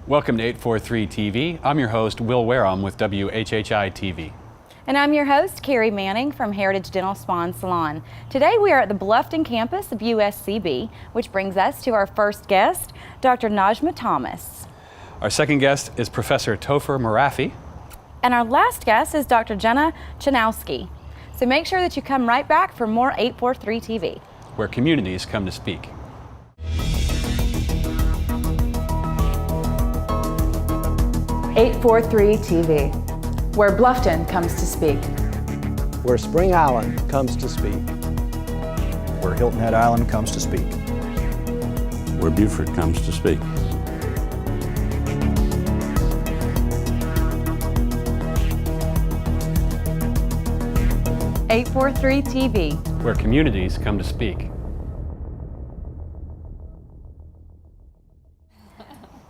Welcome to 843 TV. I'm your host, Will Wareham with WHHI-TV. And I'm your host, Carrie Manning from Heritage Dental Spa and Salon. Today we are at the Bluffton campus of USCB, which brings us to our first guest, Dr. Najma Thomas. Our second guest is Professor Topher Marafi. And our last guest is Dr. Jenna Chanowski. So make sure that you come right back for more 843 TV, where communities come to speak. .843 TV, where Bluffton comes to speak. Where Spring Island comes to speak. Where Hilton Head Island comes to speak. Where Beaufort comes to speak. .843 TV, where communities come to speak.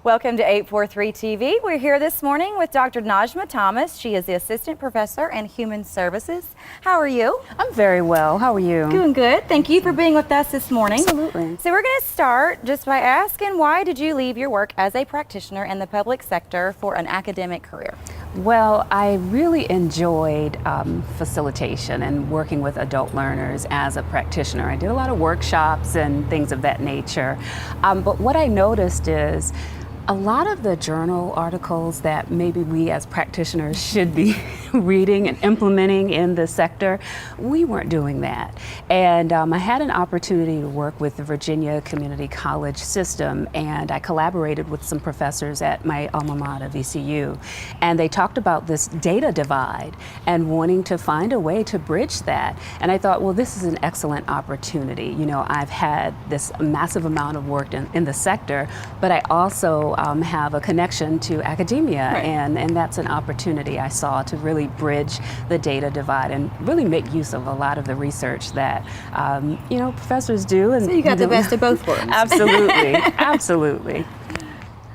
Welcome to 843 TV. We're here this morning with Dr. Najma Thomas. She is the Assistant Professor in Human Services. How are you? I'm very well. How are you? Doing good. Thank you for being with us this morning. Absolutely. So we're going to start just by asking, why did you leave your work as a practitioner in the public sector for an academic career? Well, I really enjoyed facilitation and working with adult learners as a practitioner. I did a lot of workshops and things of that nature. But what I noticed is a lot of the journal articles that maybe we as practitioners should be reading and implementing in the sector, we weren't doing that. And I had an opportunity to work with the Virginia Community College system, and I collaborated with some professors at my alma mater, VCU, and they talked about this data divide and wanting to find a way to bridge that. And I thought, well, this is an excellent opportunity. You know, I've had this massive amount of work in the sector, but I also have a connection to academia, right. and that's an opportunity I saw to really bridge the data divide and really make use of a lot of the research that you know, professors do. And so you got the best of both worlds. Absolutely, absolutely.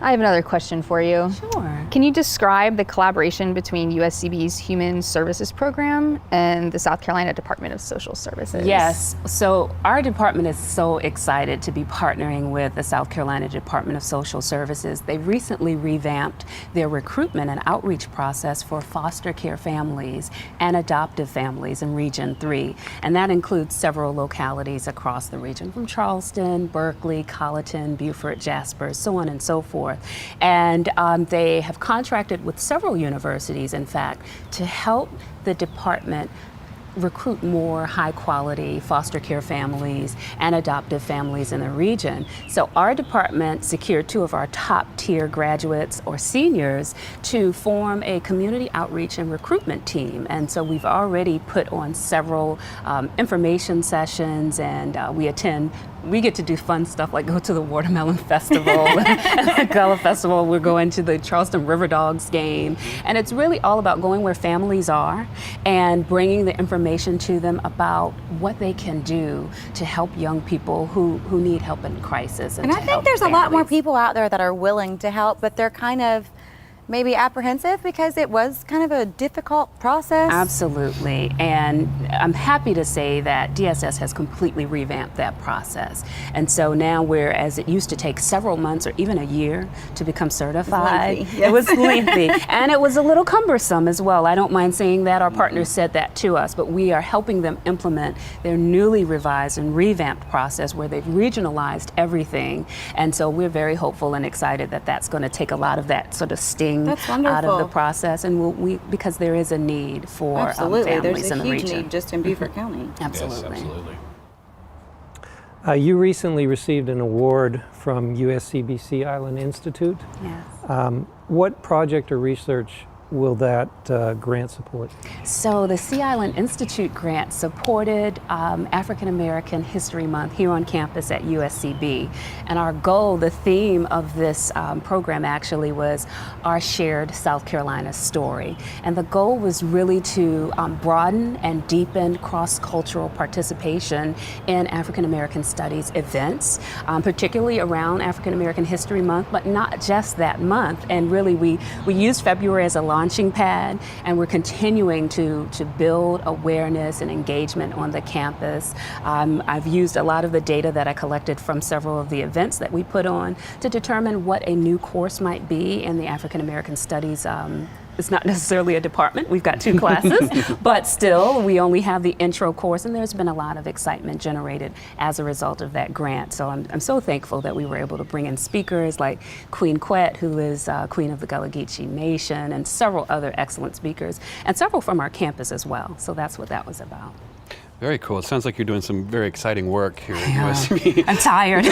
I have another question for you. Sure. Can you describe the collaboration between USCB's Human Services Program and the South Carolina Department of Social Services? Yes, so our department is so excited to be partnering with the South Carolina Department of Social Services. They recently revamped their recruitment and outreach process for foster care families and adoptive families in Region 3. And that includes several localities across the region, from Charleston, Berkeley, Colleton, Beaufort, Jasper, so on and so forth. And they have contracted with several universities, in fact, to help the department recruit more high-quality foster care families and adoptive families in the region. So our department secured 2 of our top-tier graduates or seniors to form a community outreach and recruitment team. And so we've already put on several information sessions, and we get to do fun stuff like go to the Watermelon Festival and the Gullah Festival. We're going to the Charleston River Dogs game. And it's really all about going where families are and bringing the information to them about what they can do to help young people who need help in crisis. And I think there's a lot more people out there that are willing to help, but they're kind of maybe apprehensive because it was kind of a difficult process. Absolutely, and I'm happy to say that DSS has completely revamped that process. And so now whereas it used to take several months or even a year to become certified, it was lengthy and it was a little cumbersome as well. I don't mind saying that. Our partners said that to us, but we are helping them implement their newly revised and revamped process where they've regionalized everything. And so we're very hopeful and excited that that's going to take a lot of that sort of sting out of the process, and because there is a need for families in the region. There's a huge need just in Beaufort County. Absolutely. Yes, absolutely. You recently received an award from USCB Sea Island Institute. Yes. What project or research will that grant support? So the Sea Island Institute grant supported African American History Month here on campus at USCB. And our goal, the theme of this program actually was our shared South Carolina story. And the goal was really to broaden and deepen cross-cultural participation in African American studies events, particularly around African American History Month, but not just that month. And really we used February as a launching pad, and we're continuing to build awareness and engagement on the campus. I've used a lot of the data that I collected from several of the events that we put on to determine what a new course might be in the African American Studies. It's not necessarily a department, we've got 2 classes, but still we only have the intro course, and there's been a lot of excitement generated as a result of that grant. So I'm so thankful that we were able to bring in speakers like Queen Quet, who is Queen of the Gullah Geechee Nation, and several other excellent speakers, and several from our campus as well. So that's what that was about. Very cool. It sounds like you're doing some very exciting work here at USCB. I'm tired.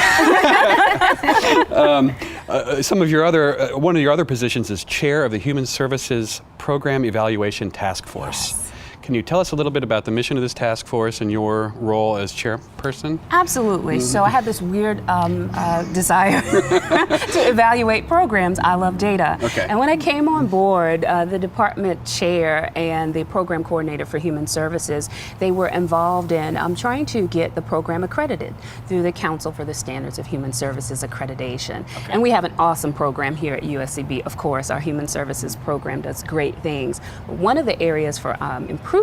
Some of your other, one of your other positions is Chair of the Human Services Program Evaluation Task Force. Yes. Can you tell us a little bit about the mission of this task force and your role as chairperson? Absolutely. So I had this weird desire to evaluate programs. I love data. Okay. And when I came on board, the department chair and the program coordinator for human services, they were involved in trying to get the program accredited through the Council for the Standards of Human Services Accreditation. Okay. And we have an awesome program here at USCB. Of course, our human services program does great things. But one of the areas for improvement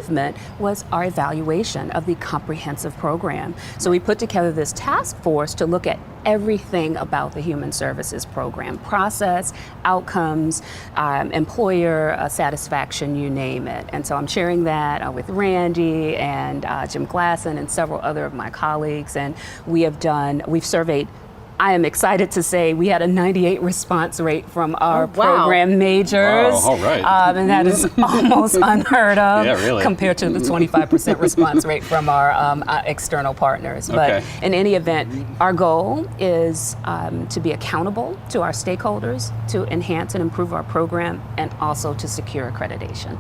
was our evaluation of the comprehensive program. So we put together this task force to look at everything about the human services program, process, outcomes, employer satisfaction, you name it. And so I'm sharing that with Randy and Jim Glasson and several other of my colleagues. And we've surveyed, I am excited to say we had a 98 response rate from our program majors. Wow, all right. And that is almost unheard of compared to the 25% response rate from our external partners. But in any event, our goal is to be accountable to our stakeholders, to enhance and improve our program, and also to secure accreditation.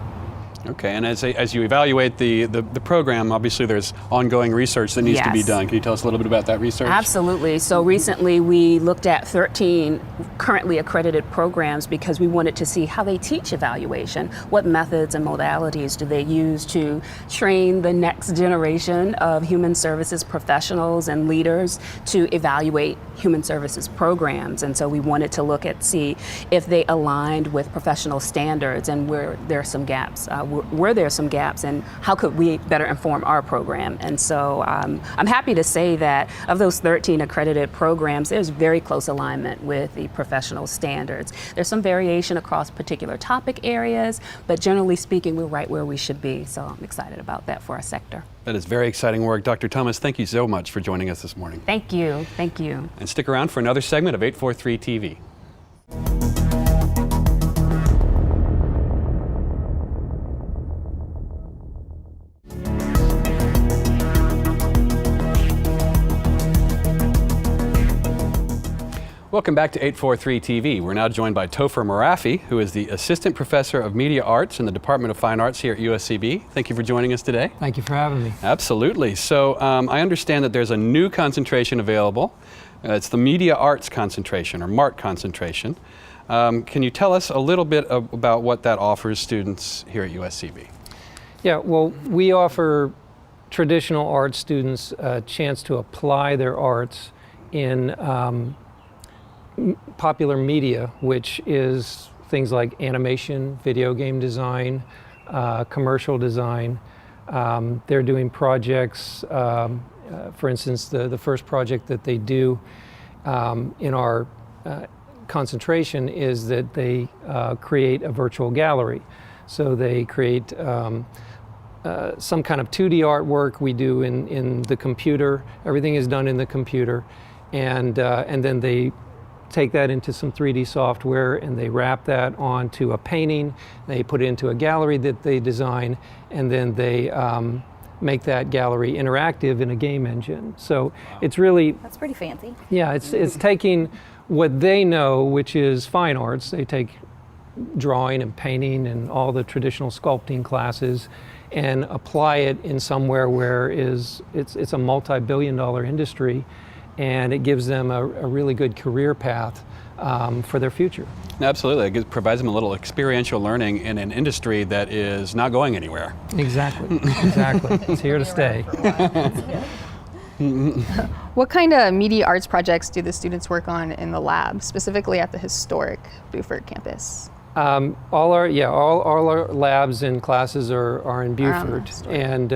Okay, and as you evaluate the program, obviously there's ongoing research that needs to be done. Can you tell us a little bit about that research? Absolutely. So recently we looked at 13 currently accredited programs because we wanted to see how they teach evaluation. What methods and modalities do they use to train the next generation of human services professionals and leaders to evaluate human services programs? And so we wanted to see if they aligned with professional standards and where there are some gaps. Were there some gaps, and how could we better inform our program? And so I'm happy to say that of those 13 accredited programs, there's very close alignment with the professional standards. There's some variation across particular topic areas, but generally speaking, we're right where we should be. So I'm excited about that for our sector. That is very exciting work. Dr. Thomas, thank you so much for joining us this morning. Thank you. Thank you. And stick around for another segment of 843 TV. Welcome back to 843 TV. We're now joined by Topher Marafi, who is the Assistant Professor of Media Arts in the Department of Fine Arts here at USCB. Thank you for joining us today. Thank you for having me. Absolutely. So I understand that there's a new concentration available. It's the Media Arts concentration, or MART concentration. Can you tell us a little bit about what that offers students here at USCB? Yeah, well, we offer traditional art students a chance to apply their arts in popular media, which is things like animation, video game design, commercial design. They're doing projects, for instance, the first project that they do in our concentration is that they create a virtual gallery. So they create some kind of 2D artwork we do in the computer. Everything is done in the computer. And then they take that into some 3D software and they wrap that onto a painting. They put it into a gallery that they design, and then they make that gallery interactive in a game engine. So it's really... That's pretty fancy. Yeah, it's taking what they know, which is fine arts. They take drawing and painting and all the traditional sculpting classes and apply it in somewhere where it's a multi-billion-dollar industry, and it gives them a really good career path for their future. Absolutely. It provides them a little experiential learning in an industry that is not going anywhere. Exactly. Exactly. It's here to stay. What kind of media arts projects do the students work on in the lab, specifically at the historic Beaufort campus? All our labs and classes are in Buford, and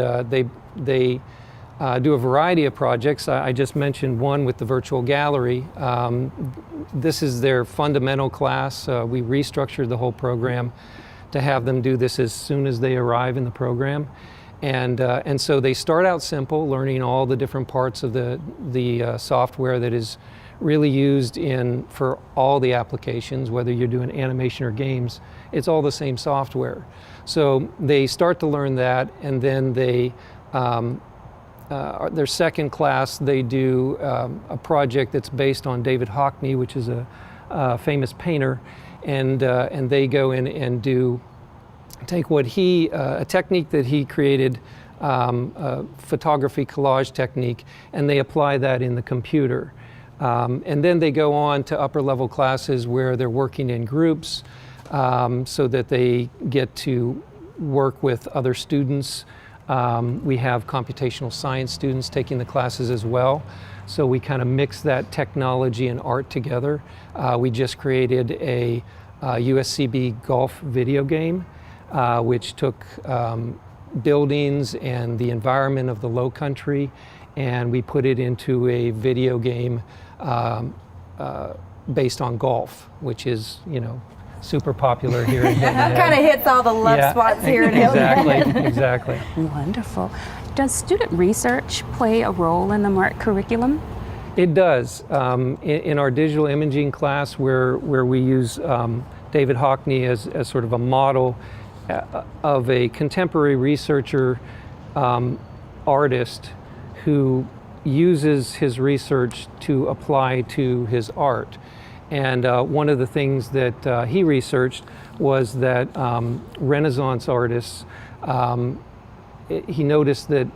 they do a variety of projects. I just mentioned one with the virtual gallery. This is their fundamental class. We restructured the whole program to have them do this as soon as they arrive in the program. And so they start out simple, learning all the different parts of the software that is really used for all the applications, whether you're doing animation or games. It's all the same software. So they start to learn that, and then they their second class, they do a project that's based on David Hockney, which is a famous painter, and they go in and take what a technique that he created, a photography collage technique, and they apply that in the computer. And then they go on to upper level classes where they're working in groups, so that they get to work with other students. We have computational science students taking the classes as well. So we kind of mix that technology and art together. We just created a USCB golf video game, which took buildings and the environment of the Low Country, and we put it into a video game based on golf, which is, super popular here in Hilton Head. Kind of hits all the love spots here in Hilton Head. Exactly. Wonderful. Does student research play a role in the MART curriculum? It does. In our digital imaging class, where we use David Hockney as sort of a model of a contemporary researcher, artist who uses his research to apply to his art. And one of the things that he researched was that Renaissance artists, he noticed that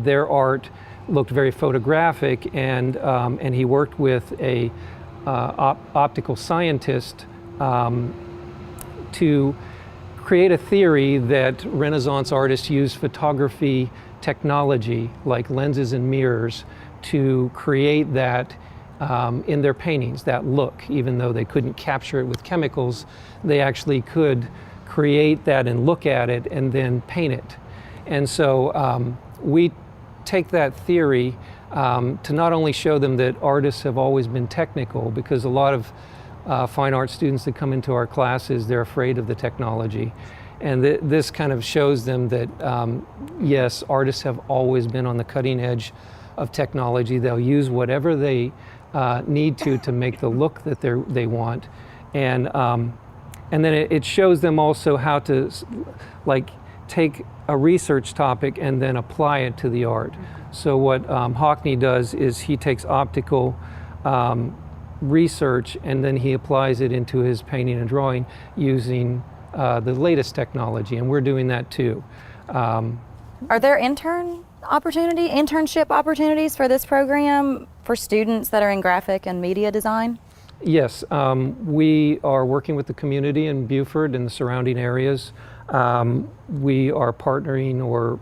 their art looked very photographic, and he worked with a optical scientist to create a theory that Renaissance artists used photography technology like lenses and mirrors to create that in their paintings, that look. Even though they couldn't capture it with chemicals, they actually could create that and look at it and then paint it. And so we take that theory to not only show them that artists have always been technical, because a lot of fine art students that come into our classes, they're afraid of the technology. And this kind of shows them that, yes, artists have always been on the cutting edge of technology. They'll use whatever they need to make the look that they want. And then it shows them also how to take a research topic and then apply it to the art. So what Hockney does is he takes optical research and then he applies it into his painting and drawing using the latest technology, and we're doing that too. Are there internship opportunities for this program for students that are in graphic and media design? Yes, we are working with the community in Buford and the surrounding areas. We are partnering or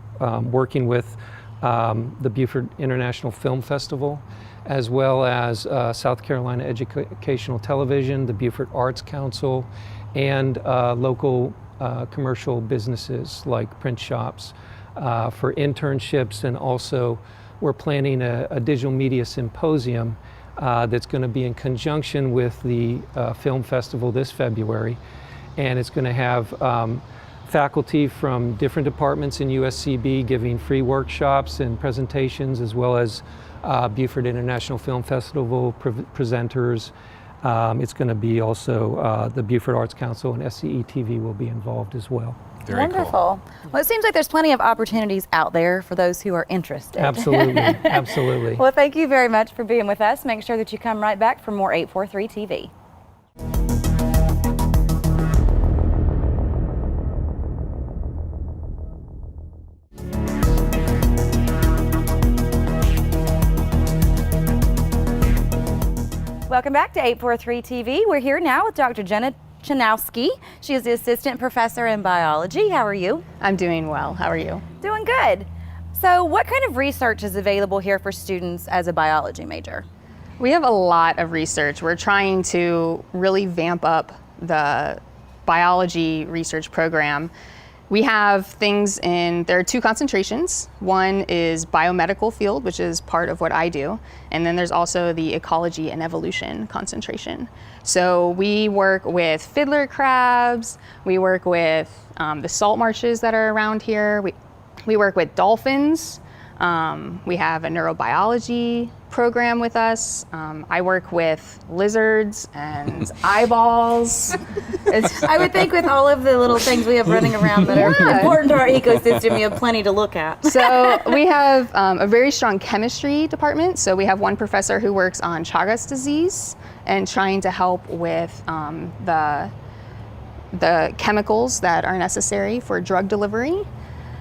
working with the Buford International Film Festival, as well as South Carolina Educational Television, the Buford Arts Council, and local commercial businesses like print shops for internships. And also we're planning a digital media symposium that's going to be in conjunction with the film festival this February, and it's going to have faculty from different departments in USCB giving free workshops and presentations, as well as Buford International Film Festival presenters. It's going to be also the Buford Arts Council and WHHI-TV will be involved as well. Very Wonderful. cool. Well, it seems like there's plenty of opportunities out there for those who are interested. Absolutely, absolutely. Well, thank you very much for being with us. Make sure that you come right back for more 843 TV. Welcome back to 843 TV. We're here now with Dr. Jenna Chanowski. She is the assistant professor in biology. How are you? I'm doing well. How are you? Doing good. So what kind of research is available here for students as a biology major? We have a lot of research. We're trying to really vamp up the biology research program, we have things there are two concentrations. One is biomedical field, which is part of what I do. And then there's also the ecology and evolution concentration. So we work with fiddler crabs, we work with the salt marshes that are around here, we work with dolphins, we have a neurobiology program with us. I work with lizards and eyeballs. I would think with all of the little things we have running around that are important to our ecosystem, you have plenty to look at. So we have a very strong chemistry department. So we have one professor who works on Chagas disease and trying to help with the chemicals that are necessary for drug delivery.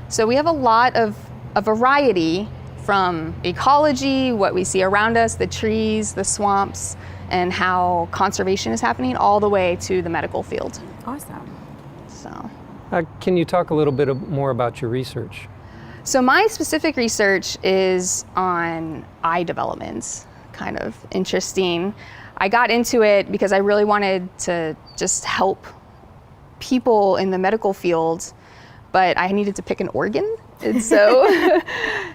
So we have a variety from ecology, what we see around us, the trees, the swamps, and how conservation is happening, all the way to the medical field. Awesome. So, Can you talk a little bit more about your research? so my specific research is on eye development, kind of interesting. I got into it because I really wanted to just help people in the medical field, but I needed to pick an organ. And so,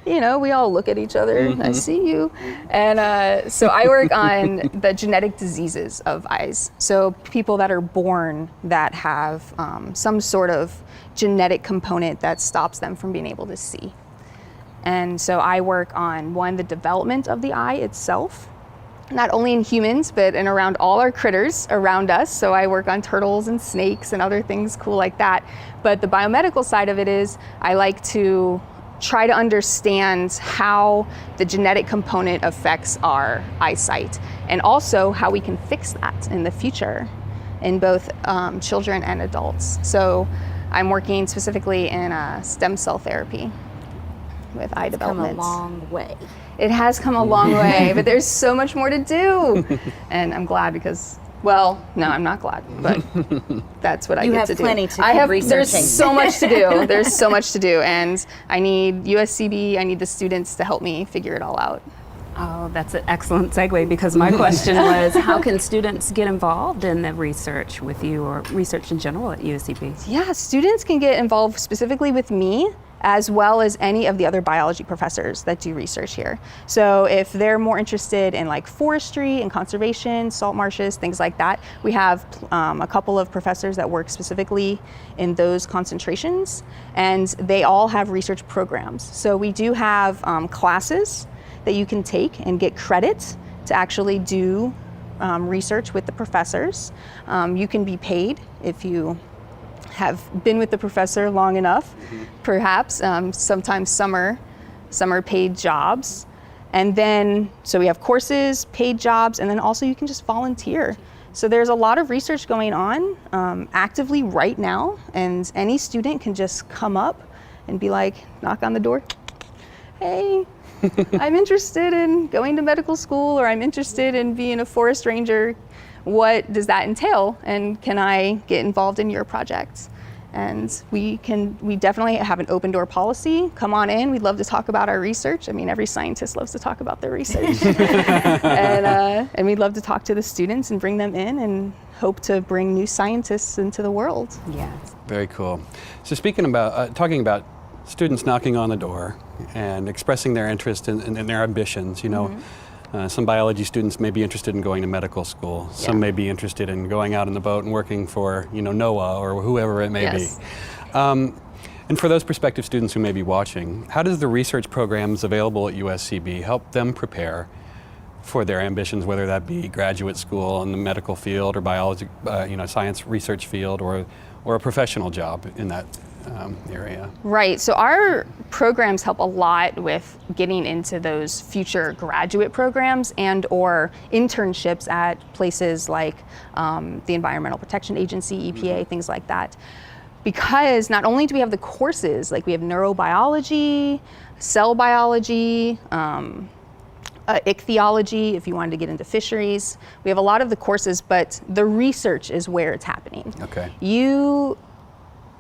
we all look at each other, I see you. And so I work on the genetic diseases of eyes. So people that are born that have some sort of genetic component that stops them from being able to see. And so I work on, the development of the eye itself, not only in humans, but in around all our critters around us. So I work on turtles and snakes and other things cool like that. But the biomedical side of it is I like to try to understand how the genetic component affects our eyesight, and also how we can fix that in the future in both children and adults. So I'm working specifically in stem cell therapy with eye development. Come a long way. It has come a long way, but there's so much more to do. And I'm glad because, well, no, I'm not glad, but that's what I get to do. You have plenty to keep researching. There's so much to do. There's so much to do. And I need USCB, I need the students to help me figure it all out. Oh, that's an excellent segue, because my question was, how can students get involved in the research with you, or research in general at USCB? Yeah, students can get involved specifically with me, as well as any of the other biology professors that do research here. So if they're more interested in like forestry and conservation, salt marshes, things like that, we have a couple of professors that work specifically in those concentrations, and they all have research programs. So we do have classes that you can take and get credit to actually do research with the professors. You can be paid if you have been with the professor long enough, perhaps, sometimes summer paid jobs. And then, so we have courses, paid jobs, and then also you can just volunteer. So there's a lot of research going on actively right now, and any student can just come up and be like, knock on the door, hey, I'm interested in going to medical school, or I'm interested in being a forest ranger. What does that entail, and can I get involved in your project? And we definitely have an open door policy. Come on in, we'd love to talk about our research. I mean, every scientist loves to talk about their research. And we'd love to talk to the students and bring them in, and hope to bring new scientists into the world. Yes. Very cool. So speaking about, talking about students knocking on the door and expressing their interest in their ambitions, some biology students may be interested in going to medical school. Some may be interested in going out in the boat and working for, NOAA or whoever it may be. And for those prospective students who may be watching, how does the research programs available at USCB help them prepare for their ambitions, whether that be graduate school in the medical field, or biology, science research field, or a professional job in that area? Right, so our programs help a lot with getting into those future graduate programs and or internships at places like the Environmental Protection Agency, EPA, things like that. Because not only do we have the courses, like we have neurobiology, cell biology, ichthyology, if you wanted to get into fisheries. We have a lot of the courses, but the research is where it's happening. Okay.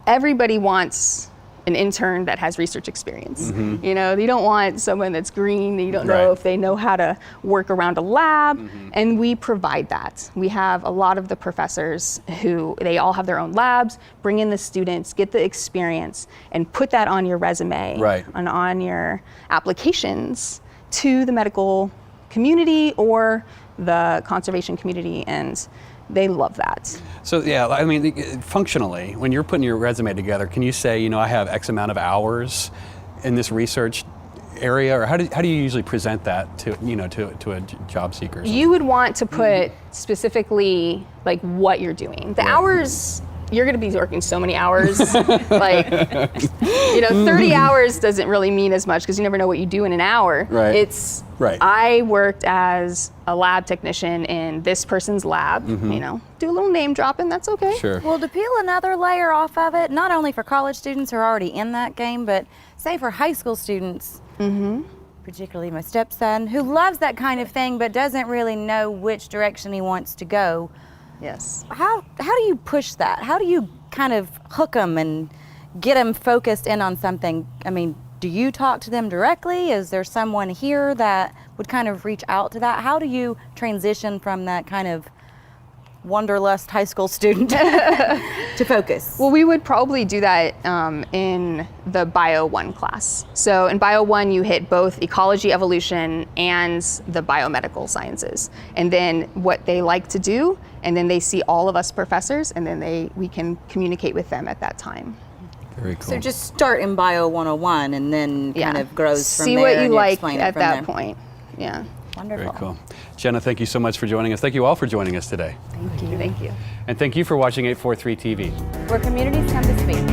Everybody wants an intern that has research experience. You know, you don't want someone that's green, that you don't know if they know how to work around a lab, and we provide that. We have a lot of the professors who, they all have their own labs, bring in the students, get the experience, and put that on your resume and on your applications to the medical community or the conservation community, and they love that. So yeah, I mean, functionally, when you're putting your resume together, can you say, you know, I have X amount of hours in this research area, or how do you usually present that to, you know, to a job seeker? You would want to put specifically like what you're doing. The hours, you're going to be working so many hours. Like, you know, 30 hours doesn't really mean as much because you never know what you do in an hour. It's, I worked as a lab technician in this person's lab, you know, do a little name dropping, that's okay. Sure. Well, to peel another layer off of it, not only for college students who are already in that game, but say for high school students, particularly my stepson, who loves that kind of thing but doesn't really know which direction he wants to go. Yes. How do you push that? How do you kind of hook them and get them focused in on something? I mean, do you talk to them directly? Is there someone here that would kind of reach out to that? How do you transition from that kind of wanderlust high school student to focus? Well, we would probably do that in the Bio 1 class. So in Bio 1, you hit both ecology, evolution, and the biomedical sciences. And then what they like to do, and then they see all of us professors, and then we can communicate with them at that time. Very cool. So just start in Bio 101 and then kind of grows from See there. what you and like explain it at from that there. point. Yeah. Wonderful. Very cool. Jenna, thank you so much for joining us. Thank you all for joining us today. Thank you. Thank you. And thank you for watching 843 TV. Where communities come to speak.